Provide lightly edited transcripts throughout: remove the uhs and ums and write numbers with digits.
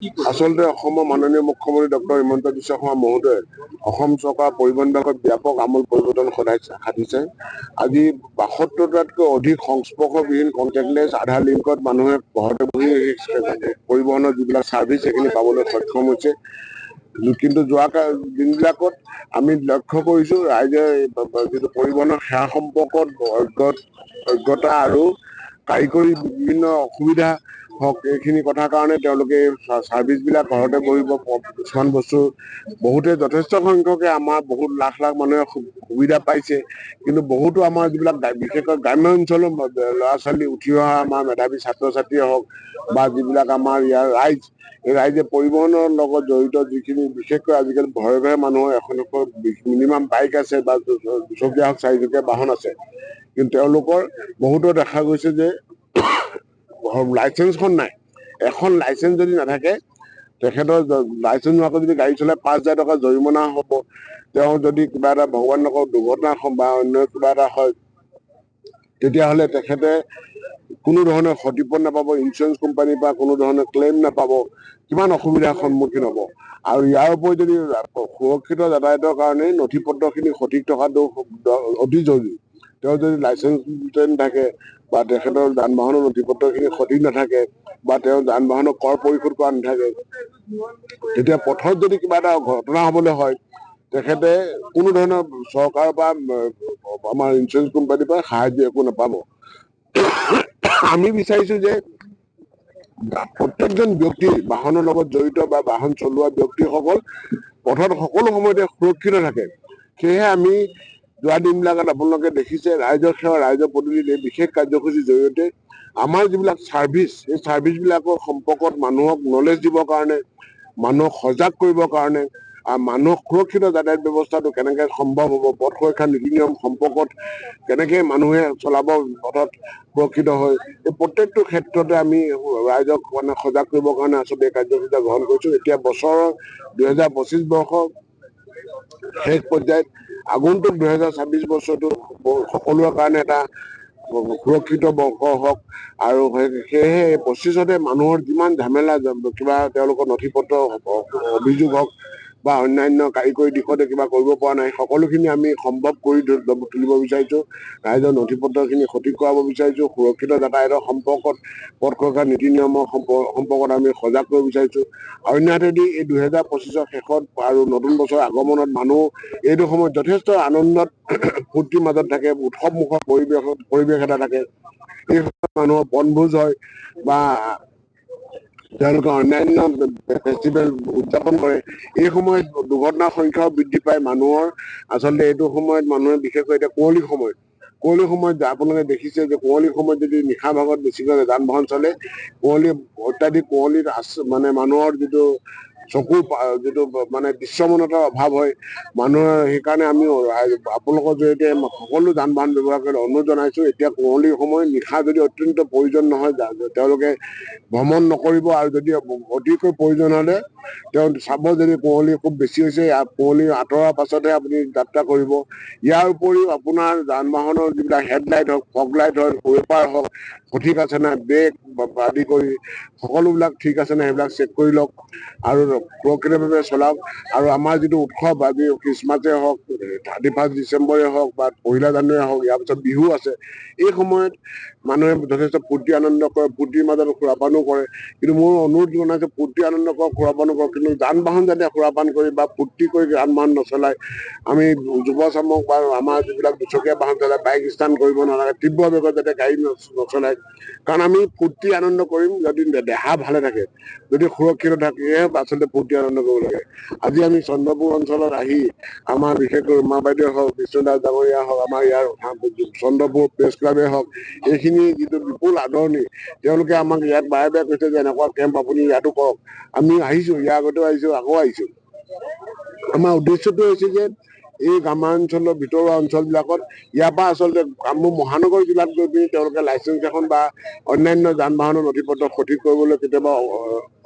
আচলতে অসমৰ মাননীয় মুখ্যমন্ত্ৰী ডক্টৰ হিমন্ত বিশ্ব শৰ্মা মহোদয়ে অসম চৰকাৰ পৰিবহণ বিভাগত ব্যাপক আমূল পৰিৱৰ্তন সাধিছে। আজি ৭২টাতকৈ অধিক সংস্পৰ্শবিহীন কণ্টেক্টলেছ আধাৰ লিংকত মানুহে ঘৰতে বহি পৰিবহণৰ যিবিলাক ছাৰ্ভিচ সেইখিনি পাবলৈ সক্ষম হৈছে। কিন্তু যোৱা দিনবিলাকত আমি লক্ষ্য কৰিছোঁ ৰাইজে যিটো পৰিবহণৰ সেৱা সম্পৰ্কত অজ্ঞতা আৰু কাৰিকৰী বিভিন্ন অসুবিধা হওক এইখিনি কথাৰ কাৰণে তেওঁলোকে ছাৰ্ভিচবিলাক ঘৰতে বহিব কিছুমান বস্তু বহুতে যথেষ্ট সংখ্যকে আমাৰ বহুত লাখ লাখ মানুহে সুবিধা পাইছে। কিন্তু বহুতো আমাৰ যিবিলাক বিশেষকৈ গ্ৰাম্য অঞ্চলৰ ল'ৰা ছোৱালী উঠি অহা আমাৰ মেধাৱী ছাত্ৰ ছাত্ৰীয়ে হওক বা যিবিলাক আমাৰ ইয়াৰ ৰাইজ এই ৰাইজে পৰিবহণৰ লগত জড়িত যিখিনি বিশেষকৈ আজিকালি ঘৰে ঘৰে মানুহৰ এখন মিনিমাম বাইক আছে বা দুচকীয়া হওক চাৰিচকীয়া বাহন আছে। কিন্তু তেওঁলোকৰ বহুতো দেখা গৈছে যে লাইচেন্সখন নাই। এখন লাইচেন্স যদি নাথাকে তেখেতৰ লাইচেন্স নোহোৱাকৈ যদি গাড়ী চলাই ৫,০০০ টকা জৰিমনা হ'ব। তেওঁ যদি কিবা এটা ভগৱান নকৰক দুৰ্ঘটনা বা অন্য কিবা এটা হয় তেতিয়াহ'লে তেখেতে কোনো ধৰণৰ ক্ষতিপূৰণ নাপাব, ইঞ্চুৰেঞ্চ কোম্পানীৰ পৰা কোনো ধৰণৰ ক্লেইম নাপাব, কিমান অসুবিধাৰ সন্মুখীন হ'ব। আৰু ইয়াৰ উপৰি যদি সুৰক্ষিত যাতায়াতৰ কাৰণে নথি পত্ৰখিনি সঠিক থকাটো অতি জৰুৰী। তেওঁ যদি লাইচেন্স নাথাকে বা তেখেতৰ যান বাহনৰ নথি পত্ৰখিনি সঠিক নাথাকে বা তেওঁ যান বাহনৰ কৰ পৰিশোধ কৰা নাথাকে তেতিয়া পথত যদি কিবা এটা ঘটনা হ'বলৈ হয় তেখেতে কোনো ধৰণৰ চৰকাৰৰ পৰা আমাৰ ইঞ্চুৰেঞ্চ কোম্পানীৰ পৰা সাহায্য একো নাপাব। আমি বিচাৰিছো যে প্ৰত্যেকজন ব্যক্তি বাহনৰ লগত জড়িত বা বাহন চলোৱা ব্যক্তিসকল পথত সকলো সময়তে সুৰক্ষিত থাকে। সেয়েহে আমি যোৱা দিনবিলাকত আপোনালোকে দেখিছে ৰাইজৰ সেৱা ৰাইজৰ প্ৰতিনিধি এই বিশেষ কাৰ্যসূচীৰ জৰিয়তে আমাৰ যিবিলাক ছাৰ্ভিচ এই ছাৰ্ভিচবিলাকৰ সম্পৰ্কত মানুহক নলেজ দিবৰ কাৰণে, মানুহক সজাগ কৰিবৰ কাৰণে, মানুহক সুৰক্ষিত যাতায়াত ব্যৱস্থাটো কেনেকে সম্ভৱ হ'ব, পথ সুৰক্ষা নীতি নিয়ম সম্পৰ্কত কেনেকে মানুহে চলাব পথত সুৰক্ষিত হৈ এই প্ৰত্যেকটো ক্ষেত্ৰতে আমি ৰাইজক মানে সজাগ কৰিবৰ কাৰণে আচলতে এই কাৰ্যসূচী গ্ৰহণ কৰিছো। এতিয়া বছৰৰ ২০২৫ বৰ্ষৰ শেষ পৰ্যায়ত আগন্তুক ২০২৬ বছৰটো সকলোৰে কাৰণে এটা সুৰক্ষিত বৰ্ষ হওক আৰু সেয়েহে ২৫তে মানুহৰ যিমান ঝামেলা কিবা তেওঁলোকৰ নথি পত্ৰ অভিযোগ হওক বা অন্যান্য কাৰিকৰী দিশতে কিবা কৰিব পৰা নাই সকলোখিনি আমি সম্ভৱ কৰি তুলিব বিচাৰিছো। ৰাইজৰ নথি পত্ৰখিনি সঠিক কৰাব বিচাৰিছো। সুৰক্ষিত যাতায়াতৰ সম্পৰ্কত পথ সুৰক্ষা নীতি নিয়মৰ সম্পৰ্কত আমি সজাগ কৰিব বিচাৰিছো। অন্যহাতেদি এই ২০২৫ৰ শেষত আৰু নতুন বছৰৰ আগমনত মানুহ এইটো সময়ত যথেষ্ট আনন্দত ফূৰ্তিৰ মাজত থাকে, উৎসৱমুখৰ পৰিৱেশ এটা থাকে। এই সময়ত মানুহৰ বনভোজ হয় বা তেওঁলোকে অন্যান্য ফেষ্টিভেল উদযাপন কৰে। এই সময়ত দুৰ্ঘটনাৰ সংখ্যাও বৃদ্ধি পায়। মানুহৰ আচলতে এইটো সময়ত মানুহে বিশেষকৈ এতিয়া কুঁৱলী সময়ত আপোনালোকে দেখিছে যে কুঁৱলীৰ সময়ত যদি নিশা ভাগত বেছিকৈ যান বাহন চলে অত্যাধিক কুঁৱলীত মানে মানুহৰ যিটো চকুৰ যিটো মানে দৃশ্যমানতাৰ অভাৱ হয় মানুহৰ। সেইকাৰণে আমি আপোনালোকৰ জৰিয়তে সকলো যান বাহন ব্যৱহাৰ কৰি অনুৰোধ জনাইছো এতিয়া কুঁৱলীৰ সময় নিশা যদি অত্যন্ত প্ৰয়োজন নহয় তেওঁলোকে ভ্ৰমণ নকৰিব আৰু যদি অতিকৈ প্ৰয়োজন হলে তেওঁ চাব যদি কুঁৱলী খুব বেছি হৈছে কুঁৱলী আঁতৰাৰ পাছতহে আপুনি যাত্ৰা কৰিব। ইয়াৰ উপৰিও আপোনাৰ যান বাহনৰ যিবিলাক হেডলাইট হওক, ফগ লাইট হওক, ৱেপাৰ হওক সঠিক আছে নাই, ব্ৰেক আদি কৰি সকলোবিলাক ঠিক আছে নাই সেইবিলাক চেক কৰি লওক আৰু সুৰক্ষিতভাৱে চলাওক। আৰু আমাৰ যিটো উৎসৱ আজি খ্ৰীষ্টমাছে হওক, 31 ডিচেম্বৰে হওক বা 1 জানুৱাৰী হওক, ইয়াৰ পিছত বিহু আছে, এই সময়ত মানুহে যথেষ্ট ফূৰ্তি আনন্দ কৰে, ফূৰ্তিৰ মাজত সুৰাপানো কৰে। কিন্তু মোৰ অনুৰোধ জনাইছো ফূৰ্তি আনন্দ কৰক, সুৰাপানো কৰক, কিন্তু যান বাহন যাতে সুৰাপান কৰি বা ফূৰ্তি কৰি যান বাহন নচলায়। আমি যুৱ চামক বা আমাৰ যিবিলাক দুচকীয়া বাহন চলাই বাইক ষ্টাণ্ট কৰিব নালাগে, তীব্ৰ বেগত যাতে গাড়ী নচলায়। কাৰণ আমি ফূৰ্তি আনন্দ কৰিম যদি দেহা ভালে থাকে, যদি সুৰক্ষিত থাকেহে আচলতে ফূৰ্তি আনন্দ কৰিব লাগে। আজি আমি চন্দ্ৰপুৰ অঞ্চলত আহি আমাৰ বিশেষকৈ উমা বাইদেৱে হওক, বিষ্ণুদাস ডাঙৰীয়া হওক, আমাৰ ইয়াৰ চন্দ্ৰপুৰ প্ৰেছ ক্লাবে হওক, এইখিনি যিটো বিপুল আদৰণি তেওঁলোকে আমাক ইয়াত বাৰে বাৰে কৈছে যে এনেকুৱা কেম্প আপুনি ইয়াতো কৰক। আমি আহিছো, ইয়াৰ আগতেও আহিছো, আকৌ আহিছো। আমাৰ উদ্দেশ্যটো হৈছে যে এই গ্ৰাম্যাঞ্চলৰ ভিতৰুৱা অঞ্চলবিলাকত ইয়াৰ পৰা আচলতে কামৰূপ মহানগৰ জিলাত গৈ পিনি তেওঁলোকে লাইচেন্স এখন বা অন্যান্য যান বাহনৰ নথি পত্ৰ সঠিক কৰিবলৈ কেতিয়াবা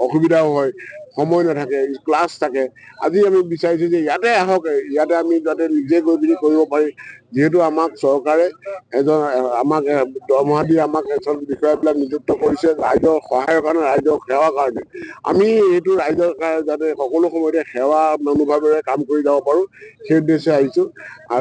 অসুবিধাও হয়। সময় নাথাকে, ক্লাছ থাকে। আজি আমি বিচাৰিছোঁ যে ইয়াতে আহক, ইয়াতে আমি যাতে নিজে গৈ পিনি কৰিব পাৰি। যিহেতু আমাক চৰকাৰে আমাক দৰমহা দি আমাক এজন বিষয়াবিলাক নিযুক্ত কৰিছে ৰাইজৰ সহায়ৰ কাৰণে, ৰাইজৰ সেৱাৰ কাৰণে। আমি এইটো ৰাইজৰ কাৰণে যাতে সকলো সময়তে সেৱা মনোভাৱেৰে কাম কৰি যাব পাৰোঁ, সেই উদ্দেশ্যে আহিছোঁ। আৰু